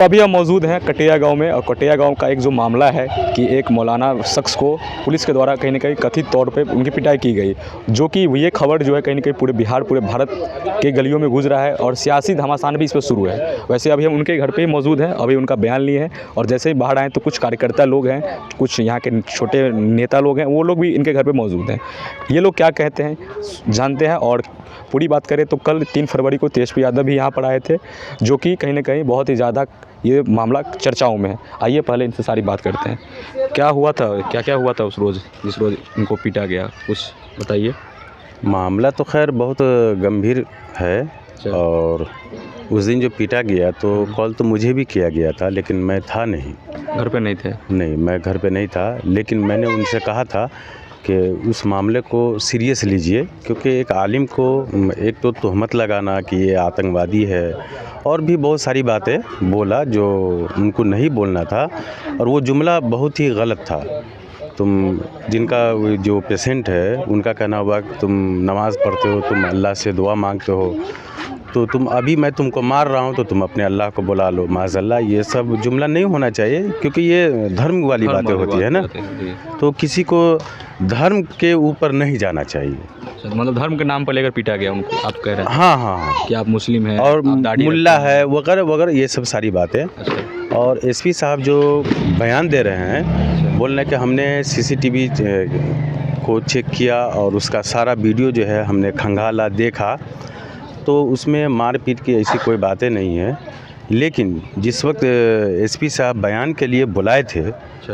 अभी हम मौजूद हैं कटिया गांव में और कटिया गांव का एक जो मामला है कि एक मौलाना शख्स को पुलिस के द्वारा कहीं ना कहीं कथित तौर पे उनकी पिटाई की गई, जो कि ये खबर जो है कहीं ना कहीं पूरे बिहार पूरे भारत के गलियों में गूंज रहा है और सियासी घमासान भी इस पर शुरू है। वैसे अभी हम उनके घर पर ही मौजूद हैं, अभी उनका बयान लिए हैं और जैसे ही बाहर आए तो कुछ कार्यकर्ता लोग हैं, कुछ यहाँ के छोटे नेता लोग हैं, वो लोग भी इनके घर पर मौजूद हैं। ये लोग क्या कहते हैं जानते हैं। और पूरी बात करें तो कल 3 फरवरी को तेजस्वी यादव भी यहाँ पर आए थे, जो कि कहीं ना कहीं बहुत ही ज़्यादा ये मामला चर्चाओं में है। आइए पहले इनसे सारी बात करते हैं। क्या हुआ था, क्या क्या हुआ था उस रोज़ जिस रोज़ इनको पीटा गया, कुछ बताइए। मामला तो खैर बहुत गंभीर है और उस दिन जो पीटा गया तो कॉल तो मुझे भी किया गया था, लेकिन मैं था नहीं, घर पे नहीं थे। नहीं मैं घर पे नहीं था। लेकिन मैंने उनसे कहा था कि उस मामले को सीरियस लीजिए, क्योंकि एक आलिम को एक तो तहमत लगाना कि ये आतंकवादी है और भी बहुत सारी बातें बोला जो उनको नहीं बोलना था, और वो जुमला बहुत ही गलत था। तुम जिनका जो पेशेंट है उनका कहना हुआ कि तुम नमाज़ पढ़ते हो, तुम अल्लाह से दुआ मांगते हो, तो तुम अभी मैं तुमको मार रहा हूँ तो तुम अपने अल्लाह को बुला लो, माज़अल्लाह। ये सब जुमला नहीं होना चाहिए, क्योंकि ये धर्म वाली बातें होती है ना, तो किसी को धर्म के ऊपर नहीं जाना चाहिए। मतलब धर्म के नाम पर लेकर पीटा गया उनको, आप कह रहे हैं? हाँ कि आप मुस्लिम हैं और मुल्ला है वगैरह वगैरह, ये सब सारी बातें। अच्छा। और एसपी साहब जो बयान दे रहे हैं, बोल रहे हैं कि हमने सीसीटीवी को चेक किया और उसका सारा वीडियो जो है हमने खंगाला देखा, तो उसमें मारपीट की ऐसी कोई बातें नहीं है। लेकिन जिस वक्त एसपी साहब बयान के लिए बुलाए थे,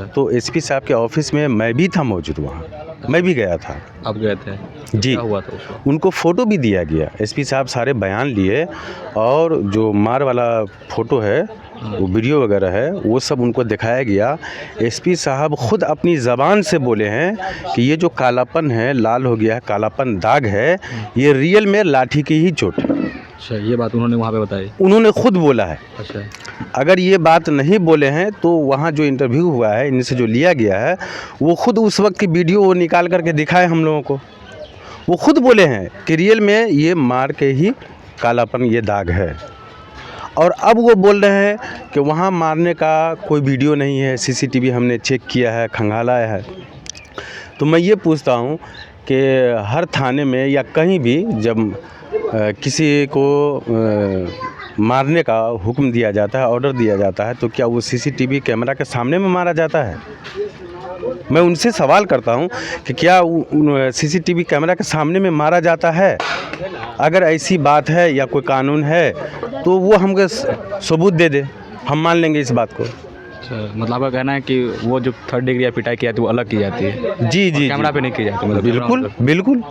तो एसपी साहब के ऑफिस में मैं भी था मौजूद, वहाँ मैं भी गया था। आप गए थे? जी। क्या हुआ था उसको? उनको फ़ोटो भी दिया गया, एसपी साहब सारे बयान लिए और जो मार वाला फ़ोटो है, वो वीडियो वगैरह है, वो सब उनको दिखाया गया। एसपी साहब ख़ुद अपनी ज़बान से बोले हैं कि ये जो कालापन है, लाल हो गया है, कालापन दाग है, ये रियल में लाठी की ही चोट है। अच्छा, ये बात उन्होंने वहाँ पे बताई? उन्होंने खुद बोला है। अच्छा। अगर ये बात नहीं बोले हैं तो वहाँ जो इंटरव्यू हुआ है, इनसे जो लिया गया है, वो खुद उस वक्त की वीडियो वो निकाल करके दिखाए हम लोगों को। वो खुद बोले हैं कि रियल में ये मार के ही कालापन ये दाग है। और अब वो बोल रहे हैं कि वहाँ मारने का कोई वीडियो नहीं है, सीसीटीवी हमने चेक किया है, खंगाला है। तो मैं ये पूछता हूँ कि हर थाने में या कहीं भी जब किसी को मारने का हुक्म दिया जाता है, ऑर्डर दिया जाता है, तो क्या वो सीसीटीवी कैमरा के सामने में मारा जाता है? मैं उनसे सवाल करता हूं कि क्या सीसीटीवी कैमरा के सामने में मारा जाता है? अगर ऐसी बात है या कोई कानून है तो वो हमको सबूत दे दे, हम मान लेंगे इस बात को। अच्छा, मतलब आपका कहना है कि वो जो 3rd डिग्री या पिटाई की जाती है वो अलग की जाती है? जी जी, कैमरा पे नहीं की जाती? मतलब बिल्कुल बिल्कुल।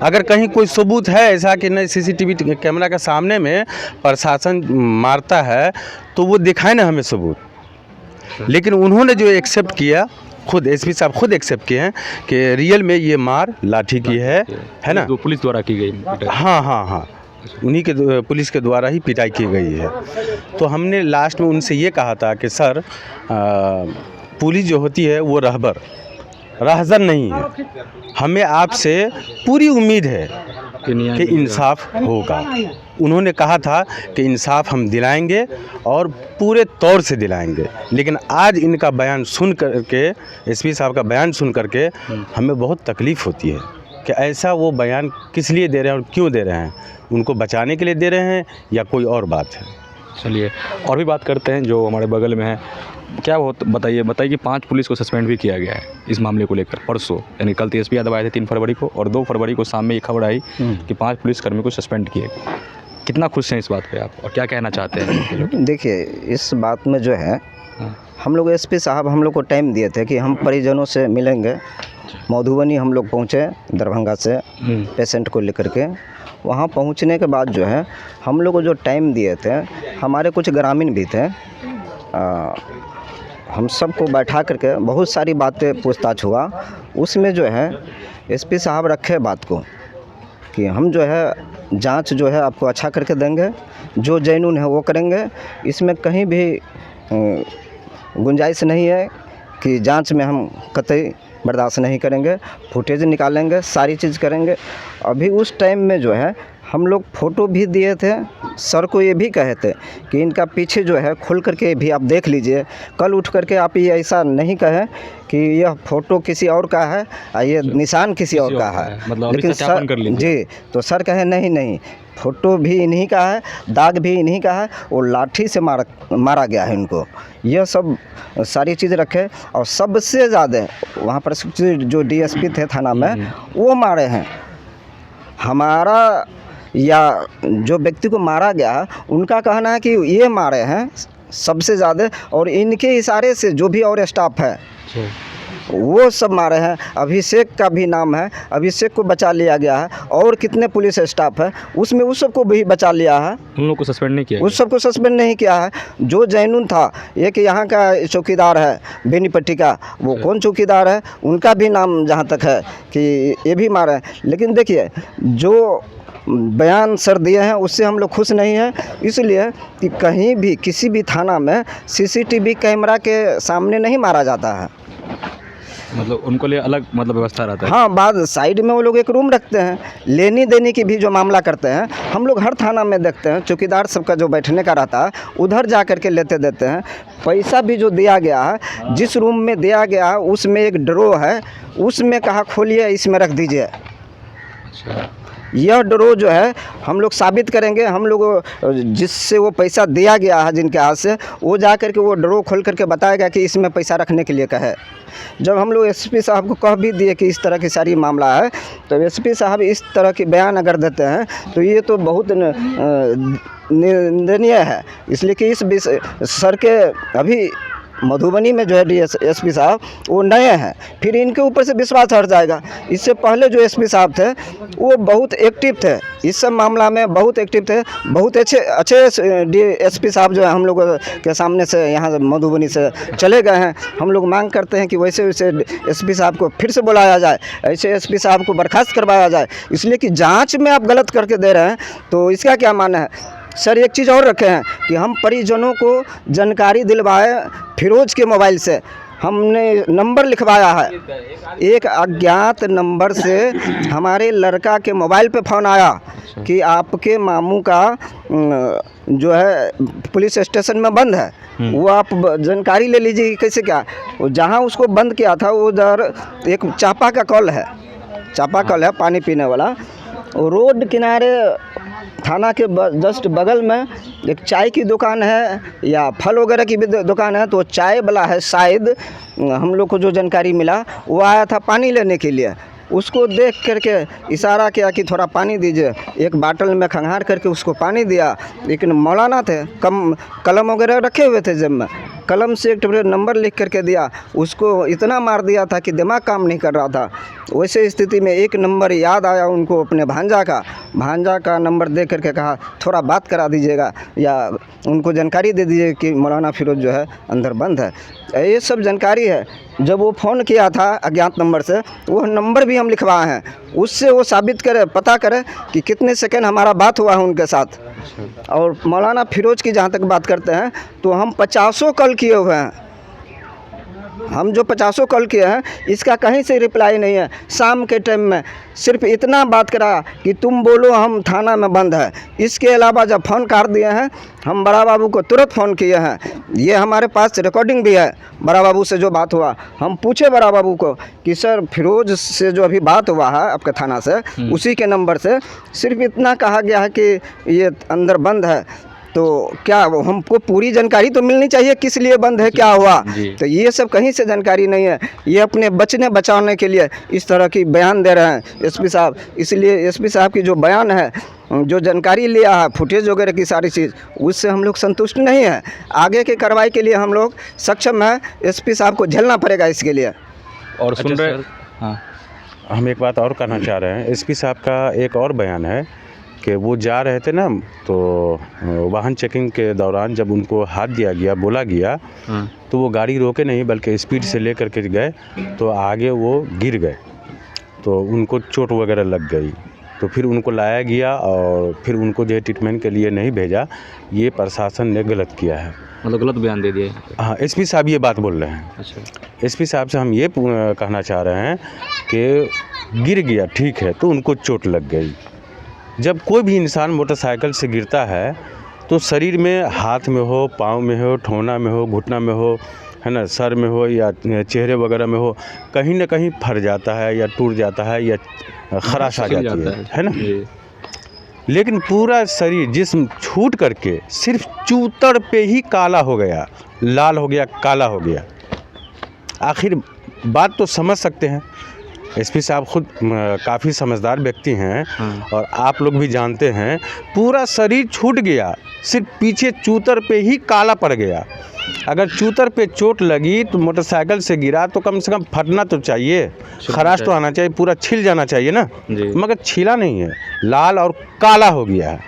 अगर कहीं कोई सबूत है ऐसा कि नहीं सीसीटीवी कैमरा के सामने में प्रशासन मारता है, तो वो दिखाए ना हमें सबूत। लेकिन उन्होंने जो एक्सेप्ट किया, खुद एसपी साहब खुद एक्सेप्ट किए हैं कि रियल में ये मार लाठी की है ना, जो पुलिस द्वारा की गई। हाँ हाँ हाँ, उन्हीं के पुलिस के द्वारा ही पिटाई की गई है। तो हमने लास्ट में उनसे ये कहा था कि सर, पुलिस जो होती है वो राहज़र नहीं है, हमें आपसे पूरी उम्मीद है कि इंसाफ होगा। उन्होंने कहा था कि इंसाफ हम दिलाएंगे और पूरे तौर से दिलाएंगे। लेकिन आज इनका बयान सुन करके, एसपी साहब का बयान सुन करके हमें बहुत तकलीफ़ होती है कि ऐसा वो बयान किस लिए दे रहे हैं और क्यों दे रहे हैं। उनको बचाने के लिए दे रहे हैं या कोई और बात है? चलिए और भी बात करते हैं जो हमारे बगल में है। क्या बताइए कि 5 पुलिस को सस्पेंड भी किया गया है इस मामले को लेकर परसों, यानी कल तेजस्वी यादव आए थे 3 फरवरी को, और 2 फरवरी को शाम में ये खबर आई कि 5 पुलिसकर्मी को सस्पेंड किए। कितना खुश हैं इस बात पे आप, और क्या कहना चाहते हैं? देखिए, इस बात में जो है, हम लोग एसपी साहब हम लोग को टाइम दिए थे कि हम परिजनों से मिलेंगे। मधुबनी हम लोग पहुँचे दरभंगा से पेशेंट को लेकर के। वहाँ पहुँचने के बाद जो है हम लोग को जो टाइम दिए थे, हमारे कुछ ग्रामीण भी थे, हम सबको बैठा करके बहुत सारी बातें पूछताछ हुआ। उसमें जो है एसपी साहब रखे बात को कि हम जो है जांच जो है आपको अच्छा करके देंगे, जो जैनून है वो करेंगे, इसमें कहीं भी गुंजाइश नहीं है कि जांच में हम कतई बर्दाश्त नहीं करेंगे, फुटेज निकालेंगे, सारी चीज़ करेंगे। अभी उस टाइम में जो है हम लोग फ़ोटो भी दिए थे, सर को ये भी कहे थे कि इनका पीछे जो है खोल करके भी आप देख लीजिए, कल उठ करके आप ये ऐसा नहीं कहें कि यह फ़ोटो किसी और का है और ये निशान किसी और का है। मतलब लेकिन सत्यापन कर लीजिए। जी, तो सर कहे नहीं, फ़ोटो भी इन्हीं का है, दाग भी इन्हीं का है, और लाठी से मारा गया है इनको। यह सब सारी चीज़ रखे, और सबसे ज़्यादा वहाँ पर जो डीएसपी थे थाना में, वो मारे हैं। हमारा या जो व्यक्ति को मारा गया उनका कहना है कि ये मारे हैं सबसे ज़्यादा, और इनके इशारे से जो भी और स्टाफ है वो सब मारे हैं। अभिषेक का भी नाम है, अभिषेक को बचा लिया गया है, और कितने पुलिस स्टाफ है उसमें उस सबको भी बचा लिया है। उन लोगों को सस्पेंड नहीं किया? उस सबको सस्पेंड नहीं किया है। जो जैनुन था, एक यहाँ का चौकीदार है बेनीपट्टी का, वो कौन चौकीदार है उनका भी नाम जहाँ तक है कि ये भी मारे हैं। लेकिन देखिए, जो बयान सर दिए हैं उससे हम लोग खुश नहीं हैं, इसलिए कि कहीं भी किसी भी थाना में सीसीटीवी कैमरा के सामने नहीं मारा जाता है। मतलब उनको लिए अलग मतलब व्यवस्था रहता है? हाँ, बाद साइड में वो लोग एक रूम रखते हैं, लेनी देनी की भी जो मामला करते हैं हम लोग हर थाना में देखते हैं, चौकीदार सबका जो बैठने का रहता है उधर जा कर के लेते देते हैं। पैसा भी जो दिया गया है, जिस रूम में दिया गया है उसमें एक ड्रॉ है, उसमें कहा खोलिए इसमें रख दीजिए। अच्छा। यह ड्रॉ जो है हम लोग साबित करेंगे, हम लोग जिससे वो पैसा दिया गया है जिनके हाथ से, वो जा कर के वो ड्रॉ खोल करके बताएगा कि इसमें पैसा रखने के लिए का है। जब हम लोग एसपी साहब को कह भी दिए कि इस तरह की सारी मामला है, तो एसपी साहब इस तरह की बयान अगर देते हैं तो ये तो बहुत निंदनीय है। इसलिए कि इस विषय सर के अभी मधुबनी में जो है एसपी साहब वो नए हैं, फिर इनके ऊपर से विश्वास हट जाएगा। इससे पहले जो एसपी साहब थे वो बहुत एक्टिव थे, इस सब मामला में बहुत एक्टिव थे, बहुत अच्छे एसपी साहब जो है हम लोगों के सामने से यहाँ मधुबनी से चले गए हैं। हम लोग मांग करते हैं कि वैसे एसपी साहब को फिर से बुलाया जाए, ऐसे एसपी साहब को बर्खास्त करवाया जाए, इसलिए कि जाँच में आप गलत करके दे रहे हैं तो इसका क्या मानना है। सर एक चीज़ और रखे हैं कि हम परिजनों को जानकारी दिलवाए, फिरोज के मोबाइल से हमने नंबर लिखवाया है। एक अज्ञात नंबर से हमारे लड़का के मोबाइल पे फ़ोन आया कि आपके मामू का जो है पुलिस स्टेशन में बंद है, वो आप जानकारी ले लीजिए कैसे क्या। जहाँ उसको बंद किया था उधर एक चापा का कल है, चापा कल है पानी पीने वाला, रोड किनारे थाना के जस्ट बगल में एक चाय की दुकान है या फल वगैरह की भी दुकान है। तो चाय वाला है शायद, हम लोग को जो जानकारी मिला, वो आया था पानी लेने के लिए, उसको देख करके इशारा किया कि थोड़ा पानी दीजिए। एक बाटल में खंगार करके उसको पानी दिया। लेकिन मौलाना थे, कलम वगैरह रखे हुए थे जेब में, कलम से एक नंबर लिख करके दिया, उसको इतना मार दिया था कि दिमाग काम नहीं कर रहा था। वैसे स्थिति में एक नंबर याद आया उनको अपने भांजा का नंबर दे करके कहा थोड़ा बात करा दीजिएगा या उनको जानकारी दे दीजिए कि मौलाना फिरोज जो है अंदर बंद है। ये सब जानकारी है। जब वो फ़ोन किया था अज्ञात नंबर से, वो नंबर भी हम लिखवाए हैं, उससे वो साबित करे, पता करे कि कितने सेकंड हमारा बात हुआ है उनके साथ। और मौलाना फिरोज की जहाँ तक बात करते हैं तो हम 50 कॉल किए हुए हैं, हम जो 50 कॉल किए हैं इसका कहीं से रिप्लाई नहीं है। शाम के टाइम में सिर्फ इतना बात करा कि तुम बोलो हम थाना में बंद है। इसके अलावा जब फ़ोन काट दिए हैं, हम बड़ा बाबू को तुरंत फ़ोन किए हैं, ये हमारे पास रिकॉर्डिंग भी है बड़ा बाबू से जो बात हुआ। हम पूछे बड़ा बाबू को कि सर फिरोज से जो अभी बात हुआ है आपके थाना से, उसी के नंबर से सिर्फ इतना कहा गया है कि ये अंदर बंद है, तो क्या हमको पूरी जानकारी तो मिलनी चाहिए किस लिए बंद है, क्या हुआ। तो ये सब कहीं से जानकारी नहीं है। ये अपने बचाने के लिए इस तरह की बयान दे रहे हैं एसपी साहब। इसलिए एसपी साहब की जो बयान है, जो जानकारी लिया है, फुटेज वगैरह की सारी चीज़, उससे हम लोग संतुष्ट नहीं हैं। आगे की कार्रवाई के लिए हम लोग सक्षम हैं, एसपी साहब को झेलना पड़ेगा इसके लिए। और सुन रहे, हाँ, हम एक बात और कहना चाह रहे हैं। एसपी साहब का एक और बयान है कि वो जा रहे थे ना, तो वाहन चेकिंग के दौरान जब उनको हाथ दिया गया, बोला गया, तो वो गाड़ी रोके नहीं बल्कि स्पीड से ले करके गए, तो आगे वो गिर गए, तो उनको चोट वगैरह लग गई। तो फिर उनको लाया गया और फिर उनको जो है ट्रीटमेंट के लिए नहीं भेजा। ये प्रशासन ने गलत किया है, मतलब गलत बयान दे दिया। हाँ, एसपी साहब ये बात बोल रहे हैं। अच्छा, एसपी साहब से हम ये कहना चाह रहे हैं कि गिर गया ठीक है, तो उनको चोट लग गई, जब कोई भी इंसान मोटरसाइकिल से गिरता है तो शरीर में, हाथ में हो, पाँव में हो, ठोना में हो, घुटना में हो, है ना, सर में हो या चेहरे वगैरह में हो, कहीं ना कहीं फट जाता है या टूट जाता है या खराश आ जाती है ना। लेकिन पूरा शरीर, जिस्म छूट करके सिर्फ चूतर पे ही काला हो गया, लाल हो गया, काला हो गया। आखिर बात तो समझ सकते हैं, एसपी साहब खुद काफ़ी समझदार व्यक्ति हैं और आप लोग भी जानते हैं, पूरा शरीर छूट गया, सिर्फ पीछे चूतर पे ही काला पड़ गया। अगर चूतर पे चोट लगी तो मोटरसाइकिल से गिरा तो कम से कम फटना तो चाहिए, खराश तो आना चाहिए, पूरा छिल जाना चाहिए ना, मगर छिला नहीं है, लाल और काला हो गया है।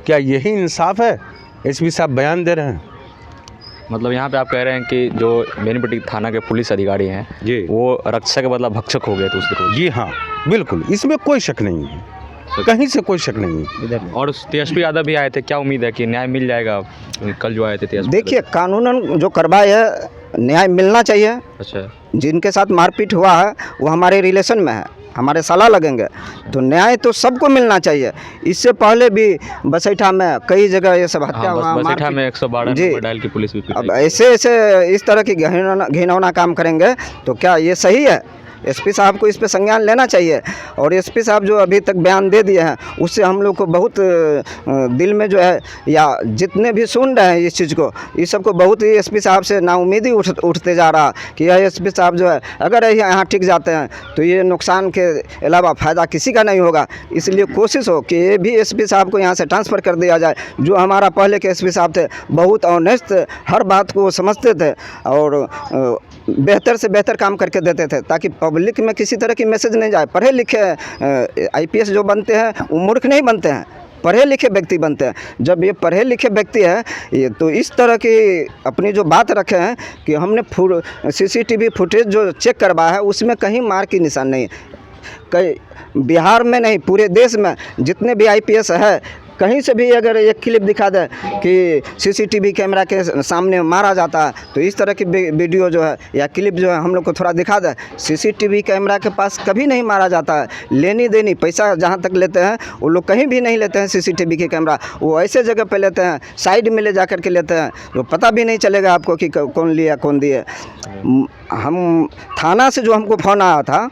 क्या यही इंसाफ है? एसपी साहब बयान दे रहे हैं। मतलब यहाँ पे आप कह रहे हैं कि जो बेनीपट्टी थाना के पुलिस अधिकारी हैं जी, वो रक्षक के बदला भक्षक हो गए थे उस दिन। जी हाँ, बिल्कुल, इसमें कोई शक नहीं है, कहीं से कोई शक नहीं है। और तेजस्वी यादव भी आए थे, क्या उम्मीद है कि न्याय मिल जाएगा? कल जो आए थे तेजस्वी देखिए, कानूनन जो कार्रवाई है, न्याय मिलना चाहिए। अच्छा, जिनके साथ मारपीट हुआ है वो हमारे रिलेशन में है, हमारे साला लगेंगे, तो न्याय तो सबको मिलना चाहिए। इससे पहले भी बसैठा में कई जगह ये सब हत्या हुआ, बसैठा में 112 नंबर डायल की पुलिस भी अब पिटाई। ऐसे इस तरह की घिनौना काम करेंगे तो क्या ये सही है? एसपी साहब को इस पे संज्ञान लेना चाहिए। और एसपी साहब जो अभी तक बयान दे दिए हैं उससे हम लोग को बहुत दिल में जो है, या जितने भी सुन रहे हैं इस चीज़ को, इस सब को बहुत ही एसपी साहब से नाउम्मीदी उठते जा रहा कि यह एसपी साहब जो है अगर यहाँ टिक जाते हैं तो ये नुकसान के अलावा फ़ायदा किसी का नहीं होगा। इसलिए कोशिश हो कि ये भी एसपी साहब को यहाँ से ट्रांसफ़र कर दिया जाए। जो हमारा पहले के एसपी साहब थे बहुत ऑनेस्ट, हर बात को समझते थे और बेहतर से बेहतर काम करके देते थे, ताकि पब्लिक में किसी तरह की मैसेज नहीं जाए। पढ़े लिखे आईपीएस जो बनते हैं वो मूर्ख नहीं बनते हैं, पढ़े लिखे व्यक्ति बनते हैं। जब ये पढ़े लिखे व्यक्ति है ये तो इस तरह की अपनी जो बात रखे हैं कि हमने सीसीटीवी फुटेज जो चेक करवाया है उसमें कहीं मार की निशान नहीं है। कई बिहार में नहीं, पूरे देश में जितने भी आईपीएस है, कहीं से भी अगर एक क्लिप दिखा दे कि सीसीटीवी कैमरा के सामने मारा जाता है तो इस तरह की वीडियो जो है या क्लिप जो है हम लोग को थोड़ा दिखा दे। सीसीटीवी कैमरा के पास कभी नहीं मारा जाता है। लेनी देनी पैसा जहाँ तक लेते हैं वो लोग कहीं भी नहीं लेते हैं सीसीटीवी के कैमरा, वो ऐसे जगह पे लेते हैं, साइड में ले जा कर के लेते हैं, तो पता भी नहीं चलेगा आपको कि कौन लिया कौन दिए। हम थाना से जो हमको फ़ोन आया था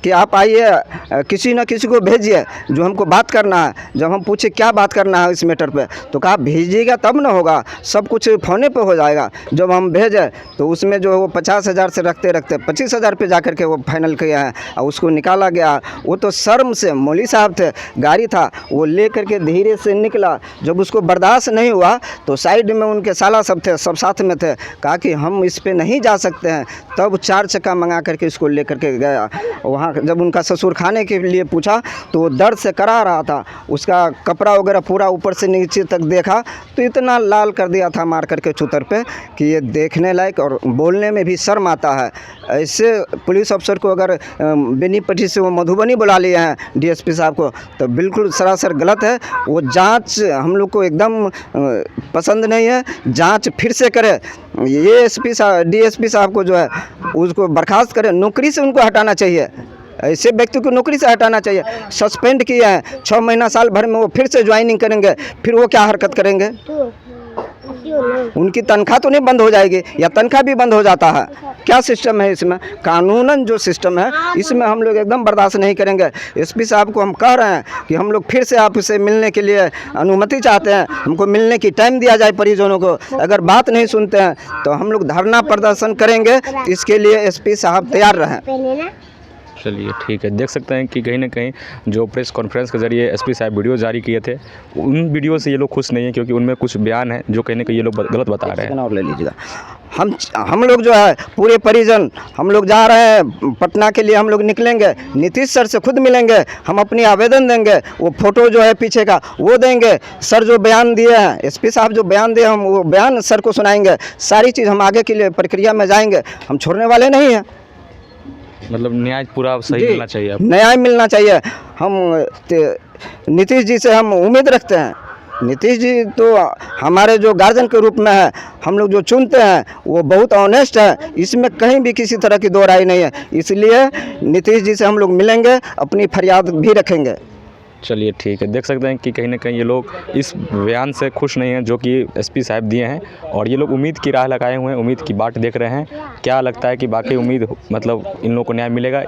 कि आप आइए, किसी न किसी को भेजिए जो हमको बात करना है। जब हम पूछे क्या बात करना है इस मैटर पे, तो कहा भेजिएगा तब ना होगा, सब कुछ फ़ोने पे हो जाएगा। जब हम भेजे तो उसमें जो वो 50,000 से रखते 25,000 पे जा कर के वो फाइनल किया है और उसको निकाला गया। वो तो शर्म से, मौली साहब थे, गाड़ी था, वो ले कर के धीरे से निकला। जब उसको बर्दाश्त नहीं हुआ तो साइड में उनके साला सब थे, सब साथ में थे, कहा कि हम इस पर नहीं जा सकते हैं। तब 4 चक्का मंगा करके इसको ले कर के गया। वहाँ जब उनका ससुर खाने के लिए पूछा तो वो दर्द से करा रहा था, उसका कपड़ा वगैरह पूरा ऊपर से नीचे तक देखा तो इतना लाल कर दिया था मार करके चूतर पे कि ये देखने लायक और बोलने में भी शर्म आता है। ऐसे पुलिस अफसर को अगर बेनीपट्टी से वो मधुबनी बुला लिए हैं डीएसपी साहब को, तो बिल्कुल सरासर गलत है। वो जांच हम लोग को एकदम पसंद नहीं है, जांच फिर से करे। ये एसपी साहब, डीएसपी साहब को जो है उसको बर्खास्त करें, नौकरी से उनको हटाना चाहिए। ऐसे व्यक्ति को नौकरी से हटाना चाहिए। सस्पेंड किया है, 6 महीना साल भर में वो फिर से ज्वाइनिंग करेंगे, फिर वो क्या हरकत करेंगे? उनकी तनख्वाह तो नहीं बंद हो जाएगी, या तनख्वाह भी बंद हो जाता है? क्या सिस्टम है इसमें? कानूनन जो सिस्टम है इसमें हम लोग एकदम बर्दाश्त नहीं करेंगे। एसपी साहब को हम कह रहे हैं कि हम लोग फिर से आपसे मिलने के लिए अनुमति चाहते हैं, हमको मिलने की टाइम दिया जाए परिजनों को। अगर बात नहीं सुनते हैं तो हम लोग धरना प्रदर्शन करेंगे, इसके लिए एसपी साहब तैयार रहें। चलिए ठीक है, देख सकते हैं कि कहीं ना कहीं जो प्रेस कॉन्फ्रेंस के जरिए एसपी साहब वीडियो जारी किए थे, उन वीडियो से ये लोग खुश नहीं हैं, क्योंकि उनमें कुछ बयान है जो कहीं ना कहीं ये लोग गलत बता रहे हैं। और ले लीजिएगा, हम लोग जो है पूरे परिजन हम लोग जा रहे हैं पटना के लिए, हम लोग निकलेंगे, नीतीश सर से खुद मिलेंगे, हम अपनी आवेदन देंगे, वो फोटो जो है पीछे का वो देंगे। सर जो बयान दिए हैं, एसपी साहब जो बयान दिए, हम वो बयान सर को सुनाएंगे। सारी चीज़ हम आगे के लिए प्रक्रिया में जाएंगे, हम छोड़ने वाले नहीं हैं। मतलब न्याय पूरा सही मिलना चाहिए, न्याय मिलना चाहिए। हम नीतीश जी से हम उम्मीद रखते हैं। नीतीश जी तो हमारे जो गार्जियन के रूप में है, हम लोग जो चुनते हैं वो बहुत ऑनेस्ट है, इसमें कहीं भी किसी तरह की दो राय नहीं है। इसलिए नीतीश जी से हम लोग मिलेंगे, अपनी फरियाद भी रखेंगे। चलिए ठीक है, देख सकते हैं कि कहीं ना कहीं ये लोग इस बयान से खुश नहीं हैं जो कि एसपी साहब दिए हैं, और ये लोग उम्मीद की राह लगाए हुए हैं, उम्मीद की बाट देख रहे हैं। क्या लगता है कि बाकी उम्मीद मतलब इन लोगों को न्याय मिलेगा?